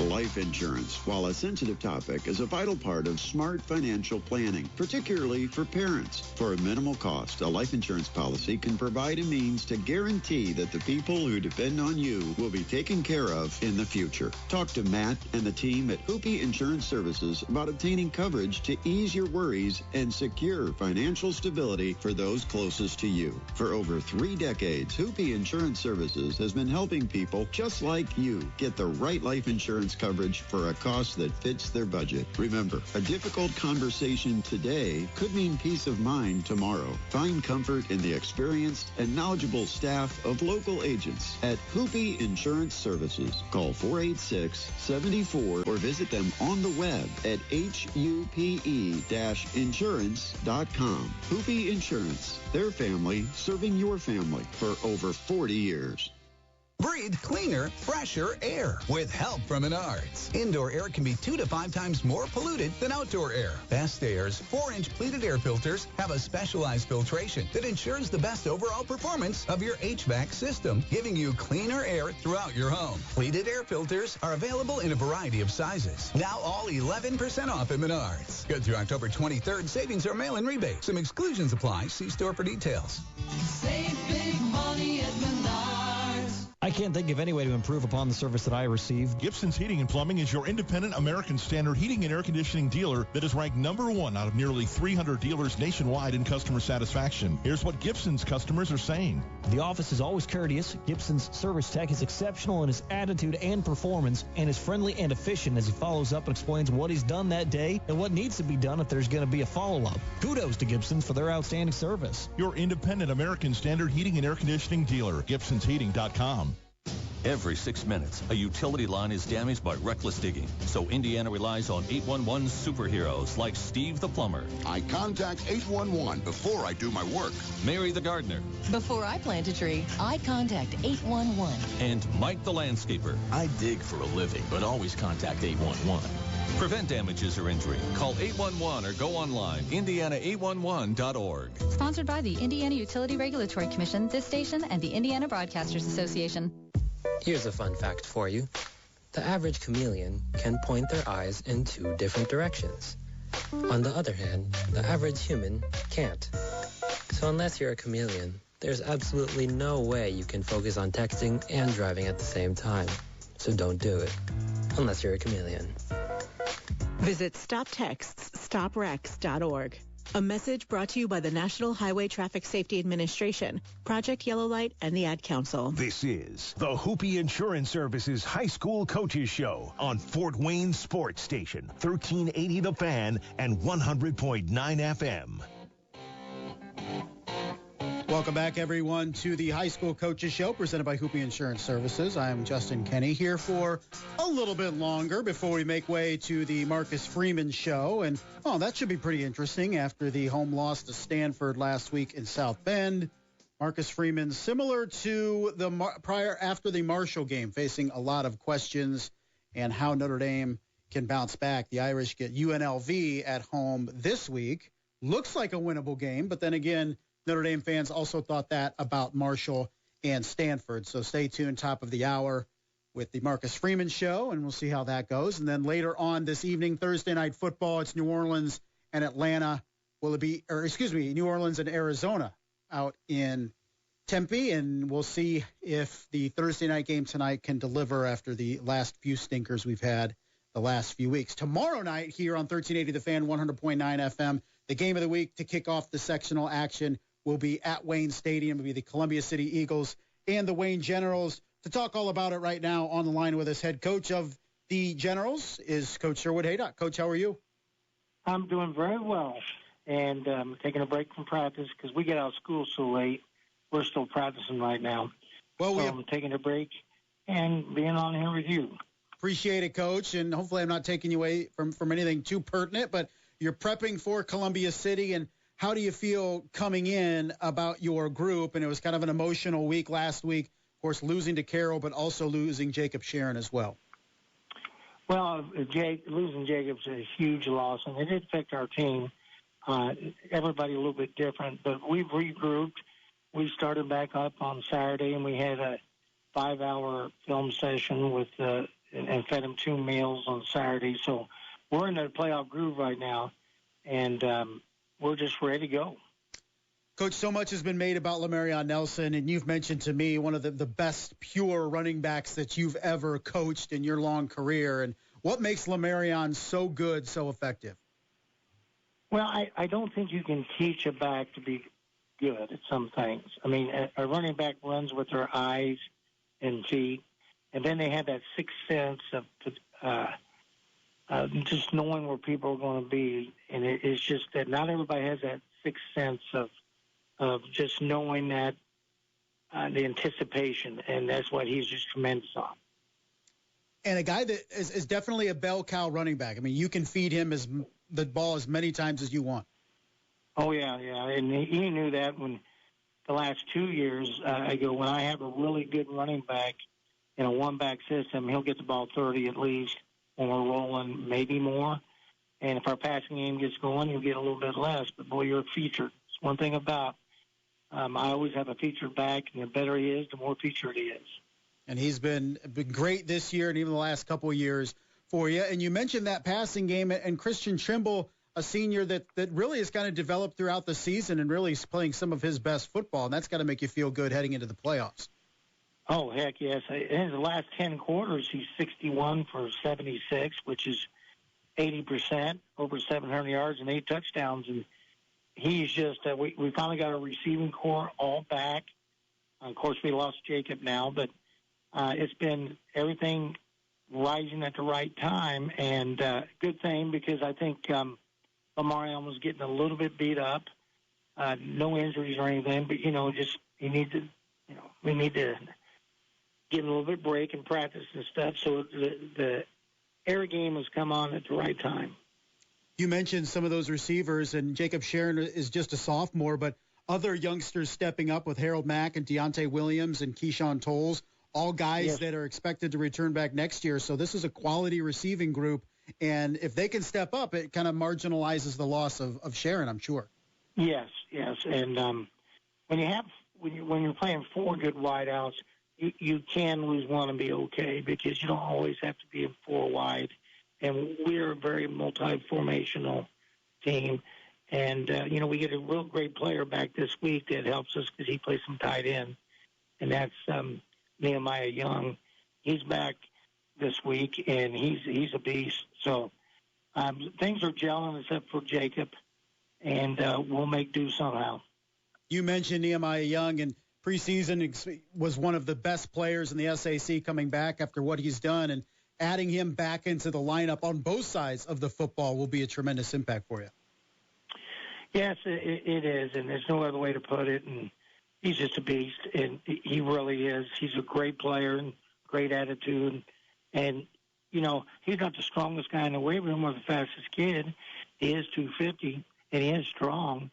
Life insurance, while a sensitive topic, is a vital part of smart financial planning, particularly for parents. For a minimal cost, a life insurance policy can provide a means to guarantee that the people who depend on you will be taken care of in the future. Talk to Matt and the team at Hoopie Insurance Services about obtaining coverage to ease your worries and secure financial stability for those closest to you. For over 3 decades, Hoopie Insurance Services has been helping people just like you get the right life insurance insurance coverage for a cost that fits their budget. Remember, a difficult conversation today could mean peace of mind tomorrow. Find comfort in the experienced and knowledgeable staff of local agents at Hoopy Insurance Services. Call 486-74 or visit them on the web at hupe-insurance.com. Hoopy Insurance, their family serving your family for over 40 years. Breathe cleaner, fresher air with help from Menards. Indoor air can be 2 to 5 times more polluted than outdoor air. Best Air's 4-inch pleated air filters have a specialized filtration that ensures the best overall performance of your HVAC system, giving you cleaner air throughout your home. Pleated air filters are available in a variety of sizes. Now all 11% off at Menards. Good through October 23rd. Savings are mail-in rebate. Some exclusions apply. See store for details. Save big money at Menards. I can't think of any way to improve upon the service that I received. Gibson's Heating and Plumbing is your independent American Standard heating and air conditioning dealer that is ranked #1 out of nearly 300 dealers nationwide in customer satisfaction. Here's what Gibson's customers are saying. The office is always courteous. Gibson's service tech is exceptional in his attitude and performance, and is friendly and efficient as he follows up and explains what he's done that day and what needs to be done if there's going to be a follow-up. Kudos to Gibson's for their outstanding service. Your independent American Standard heating and air conditioning dealer, Gibson'sHeating.com. Every 6 minutes, a utility line is damaged by reckless digging. So Indiana relies on 811 superheroes like Steve the plumber. I contact 811 before I do my work. Mary the gardener. Before I plant a tree, I contact 811. And Mike the landscaper. I dig for a living, but always contact 811. Prevent damages or injury. Call 811 or go online, indiana811.org. Sponsored by the Indiana Utility Regulatory Commission, this station, and the Indiana Broadcasters Association. Here's a fun fact for you. The average chameleon can point their eyes in 2 different directions. On the other hand, the average human can't. So unless you're a chameleon, there's absolutely no way you can focus on texting and driving at the same time. So don't do it, unless you're a chameleon. Visit StopTextsStopWrecks.org. A message brought to you by the National Highway Traffic Safety Administration, Project Yellow Light, and the Ad Council. This is the Hoopy Insurance Services High School Coaches Show on Fort Wayne Sports Station, 1380 The Fan and 100.9 FM. Welcome back, everyone, to the High School Coaches Show presented by Hoopy Insurance Services. I'm Justin Kenny here for a little bit longer before we make way to the Marcus Freeman Show. And, that should be pretty interesting after the home loss to Stanford last week in South Bend. Marcus Freeman, similar to the after the Marshall game, facing a lot of questions and how Notre Dame can bounce back. The Irish get UNLV at home this week. Looks like a winnable game, but then again, Notre Dame fans also thought that about Marshall and Stanford. So stay tuned, top of the hour, with the Marcus Freeman Show, and we'll see how that goes. And then later on this evening, Thursday Night Football, it's New Orleans and Atlanta. New Orleans and Arizona out in Tempe, and we'll see if the Thursday night game tonight can deliver after the last few stinkers we've had the last few weeks. Tomorrow night here on 1380 The Fan, 100.9 FM, the game of the week to kick off the sectional action will be at Wayne Stadium. It'll be the Columbia City Eagles and the Wayne Generals. To talk all about it right now, on the line with us, head coach of the Generals is Coach Sherwood. Haydock. Coach, how are you? I'm doing very well, and taking a break from practice because we get out of school so late. We're still practicing right now. Well, I'm taking a break and being on here with you. Appreciate it, Coach, and hopefully I'm not taking you away from anything too pertinent, but you're prepping for Columbia City, and how do you feel coming in about your group? And it was kind of an emotional week last week, of course, losing to Carroll, but also losing Jacob Sharon as well. Well, losing Jacob's a huge loss, and it did affect our team. Everybody a little bit different, but we've regrouped. We started back up on Saturday, and we had a 5-hour film session with and fed him 2 meals on Saturday. So we're in a playoff groove right now, and we're just ready to go. Coach, so much has been made about Lamarion Nelson, and you've mentioned to me one of the best pure running backs that you've ever coached in your long career. And what makes Lamarion so good, so effective? Well, I don't think you can teach a back to be good at some things. I mean, a running back runs with their eyes and feet, And then they have that sixth sense of just knowing where people are going to be. And it's just that not everybody has that sixth sense of just knowing that, the anticipation, and that's what he's just tremendous on. And a guy that is definitely a bell cow running back. I mean, you can feed him the ball as many times as you want. Oh, yeah. And he knew that when the last 2 years ago, when I have a really good running back in a one-back system, he'll get the ball 30 at least when we're rolling, maybe more. And if our passing game gets going, he'll get a little bit less. But, boy, you're featured. It's one thing about I always have a featured back, and the better he is, the more featured he is. And he's been great this year and even the last couple of years for you. And you mentioned that passing game, and Christian Trimble, a senior that really has kind of developed throughout the season and really is playing some of his best football, and that's got to make you feel good heading into the playoffs. Oh, heck yes. In the last 10 quarters, he's 61 for 76, which is 80%, over 700 yards and 8 touchdowns. And he's just, we finally got a receiving core all back. Of course, we lost Jacob now, but it's been everything rising at the right time. And good thing, because I think Lamar Allen was getting a little bit beat up. No injuries or anything, but, just we need to give him a little bit of break and practice and stuff. So the air game has come on at the right time. You mentioned some of those receivers, and Jacob Sharon is just a sophomore, but other youngsters stepping up with Harold Mack and Deontay Williams and Keyshawn Tolles, all guys that are expected to return back next year. So this is a quality receiving group, and if they can step up, it kind of marginalizes the loss of Sharon, I'm sure. Yes. And when you're playing 4 good wideouts, you can lose one and be okay, because you don't always have to be in 4 wide. And we're a very multi-formational team. And, we get a real great player back this week that helps us because he plays some tight end. And that's Nehemiah Young. He's back this week, and he's a beast. So things are gelling except for Jacob, and we'll make do somehow. You mentioned Nehemiah Young, and preseason was one of the best players in the SAC coming back after what he's done, and adding him back into the lineup on both sides of the football will be a tremendous impact for you. Yes, it is, and there's no other way to put it. And he's just a beast, and he really is. He's a great player and great attitude. And, he's not the strongest guy in the weight room or the fastest kid. He is 250, and he is strong,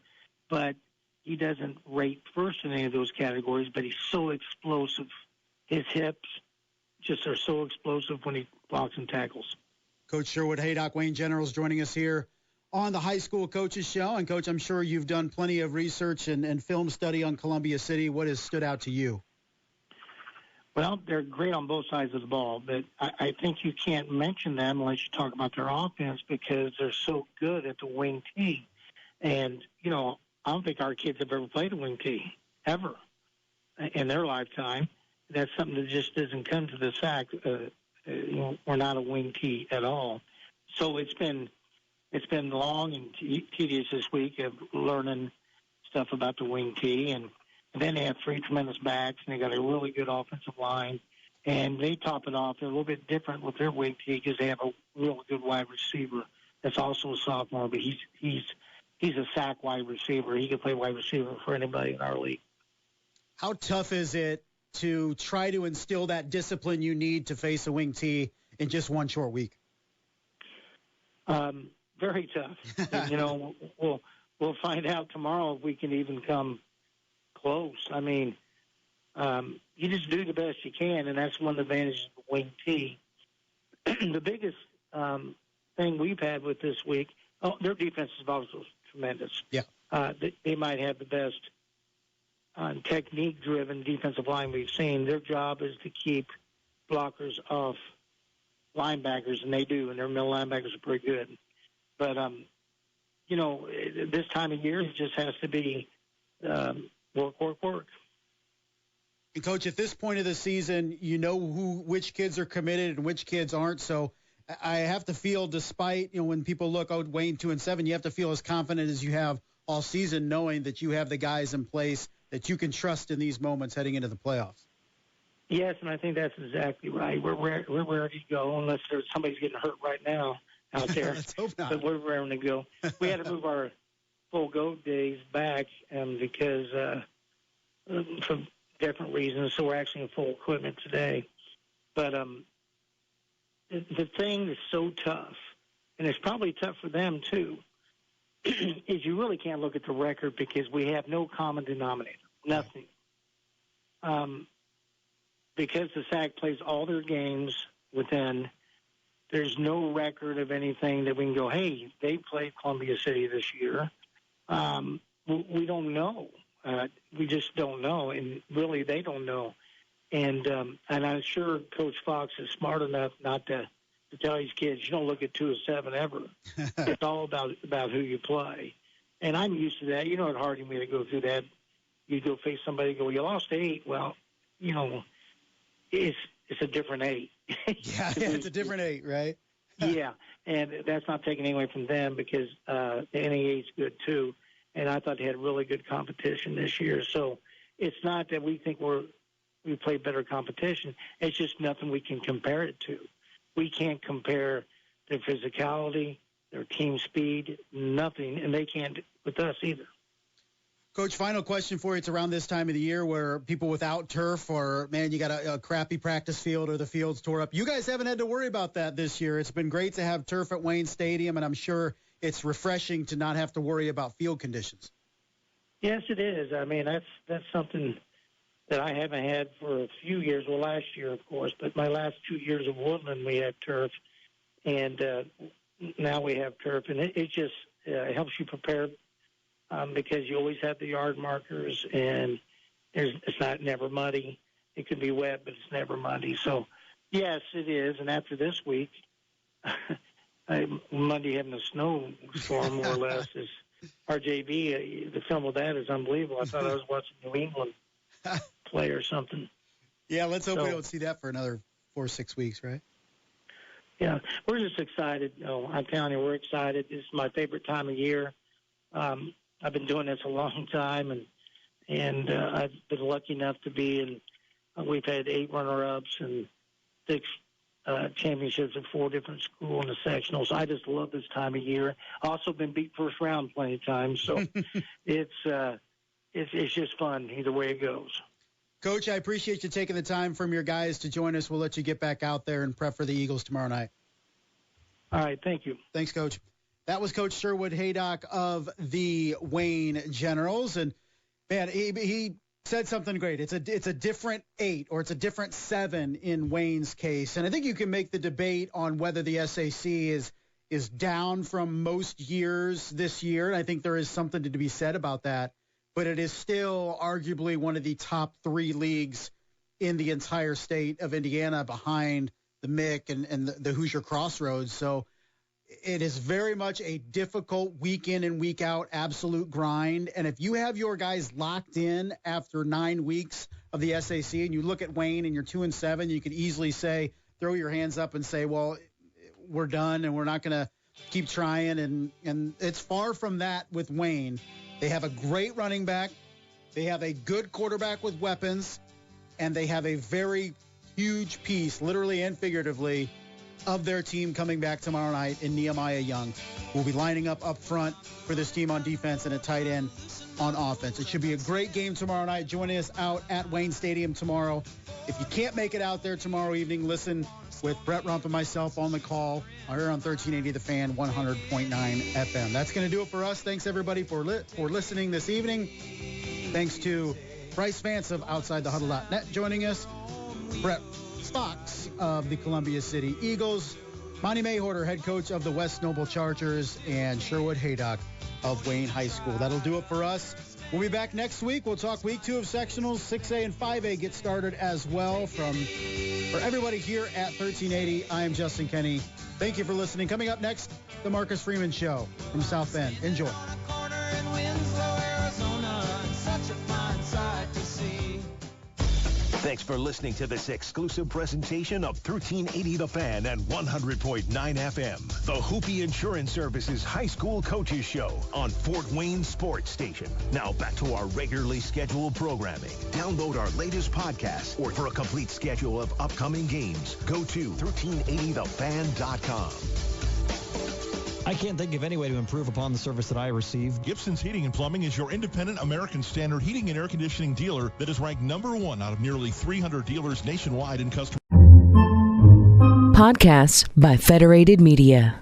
but he doesn't rate first in any of those categories, but he's so explosive. His hips just are so explosive when he blocks and tackles. Coach Sherwood, Haydock, Wayne Generals joining us here on the High School Coaches Show. And, Coach, I'm sure you've done plenty of research and film study on Columbia City. What has stood out to you? Well, they're great on both sides of the ball, but I think you can't mention them unless you talk about their offense, because they're so good at the wing T. And, I don't think our kids have ever played a wing T, ever, in their lifetime. That's something that just doesn't come to the fact. We're not a wing T at all. So it's been long and tedious this week of learning stuff about the wing T. And then they have 3 tremendous backs, and they got a really good offensive line. And they top it off. They're a little bit different with their wing T because they have a real good wide receiver that's also a sophomore, but he's a sack wide receiver. He can play wide receiver for anybody in our league. How tough is it to try to instill that discipline you need to face a wing T in just one short week? Very tough. And, we'll find out tomorrow if we can even come close. I mean, you just do the best you can, and that's one of the advantages of the wing T. The biggest thing we've had with this week, their defense is also tremendous. Yeah. They might have the best technique-driven defensive line we've seen. Their job is to keep blockers off linebackers, and they do, and their middle linebackers are pretty good. But, this time of year, it just has to be work. And, Coach, at this point of the season, you know which kids are committed and which kids aren't. So I have to feel, despite, when people look, Wayne 2-7, you have to feel as confident as you have all season, knowing that you have the guys in place that you can trust in these moments heading into the playoffs. Yes, and I think that's exactly right. We're ready to go unless somebody's getting hurt right now out there. Let's hope not. But we're ready to go. We had to move our full go days back because for different reasons. So we're actually in full equipment today. But the thing that's so tough, and it's probably tough for them too, is you really can't look at the record because we have no common denominator, nothing. Because the SAC plays all their games within, there's no record of anything that we can go, hey, they played Columbia City this year. We don't know. We just don't know, and really they don't know. And I'm sure Coach Fox is smart enough not to tell his kids, you don't look at 2 of 7 ever. It's all about who you play. And I'm used to that. You know, it's hard for me to go through that. You go face somebody and go, you lost 8. Well, you know, it's a different 8. Yeah, it's a different 8, right? Yeah, and that's not taking anything away from them because the NAA is good too. And I thought they had really good competition this year. So it's not that we think we play better competition. It's just nothing we can compare it to. We can't compare their physicality, their team speed, nothing, and they can't with us either. Coach, final question for you. It's around this time of the year where people without turf or, man, you got a crappy practice field or the field's tore up. You guys haven't had to worry about that this year. It's been great to have turf at Wayne Stadium, and I'm sure it's refreshing to not have to worry about field conditions. Yes, it is. I mean, that's something that I haven't had for a few years. Well, last year, of course, but my last 2 years of Woodland, we had turf, and now we have turf, and it just helps you prepare because you always have the yard markers, and it's never muddy. It can be wet, but it's never muddy. So, yes, it is. And after this week, Monday having a snowstorm, more or less, is RJB. The film of that is unbelievable. I thought I was watching New England play or something. Yeah, let's hope we don't see that for another 4 or 6 weeks, right? Yeah, we're just excited. I'm telling you, we're excited. This is my favorite time of year. I've been doing this a long time, and I've been lucky enough to be in. We've had 8 runner-ups and 6 championships at 4 different schools in the sectionals. I just love this time of year. Also been beat first round plenty of times, so it's just fun either way it goes. Coach, I appreciate you taking the time from your guys to join us. We'll let you get back out there and prep for the Eagles tomorrow night. All right, thank you. Thanks, Coach. That was Coach Sherwood Haydock of the Wayne Generals, and man, he said something great. It's a different 8 or it's a different 7 in Wayne's case, and I think you can make the debate on whether the SAC is down from most years this year. And I think there is something to be said about that, but it is still arguably one of the top 3 leagues in the entire state of Indiana behind the MIC and the Hoosier Crossroads. So it is very much a difficult week in and week out absolute grind. And if you have your guys locked in after 9 weeks of the SAC and you look at Wayne and you're 2-7, you could easily say, throw your hands up and say, well, we're done and we're not going to keep trying. And it's far from that with Wayne. They have a great running back. They have a good quarterback with weapons. And they have a very huge piece, literally and figuratively, of their team coming back tomorrow night in Nehemiah Young. We'll be lining up front for this team on defense and a tight end on offense. It should be a great game tomorrow night. Joining us out at Wayne Stadium tomorrow. If you can't make it out there tomorrow evening, listen with Brett Rump and myself on the call here on 1380 The Fan, 100.9 FM. That's going to do it for us. Thanks, everybody, for listening this evening. Thanks to Brice Vance of OutsideTheHuddle.net joining us. Brett Fox of the Columbia City Eagles, Monte Mawhorter, head coach of the West Noble Chargers, and Sherwood Haydock of Wayne High School. That'll do it for us. We'll be back next week. We'll talk week 2 of sectionals. 6A and 5A get started as well. For everybody here at 1380, I am Justin Kenny. Thank you for listening. Coming up next, the Marcus Freeman Show from South Bend. Enjoy. Thanks for listening to this exclusive presentation of 1380 The Fan and 100.9 FM. The Hoopie Insurance Services High School Coaches Show on Fort Wayne Sports Station. Now back to our regularly scheduled programming. Download our latest podcast, or for a complete schedule of upcoming games, go to 1380thefan.com. I can't think of any way to improve upon the service that I receive. Gibson's Heating and Plumbing is your independent American Standard heating and air conditioning dealer that is ranked #1 out of nearly 300 dealers nationwide in customer. Podcasts by Federated Media.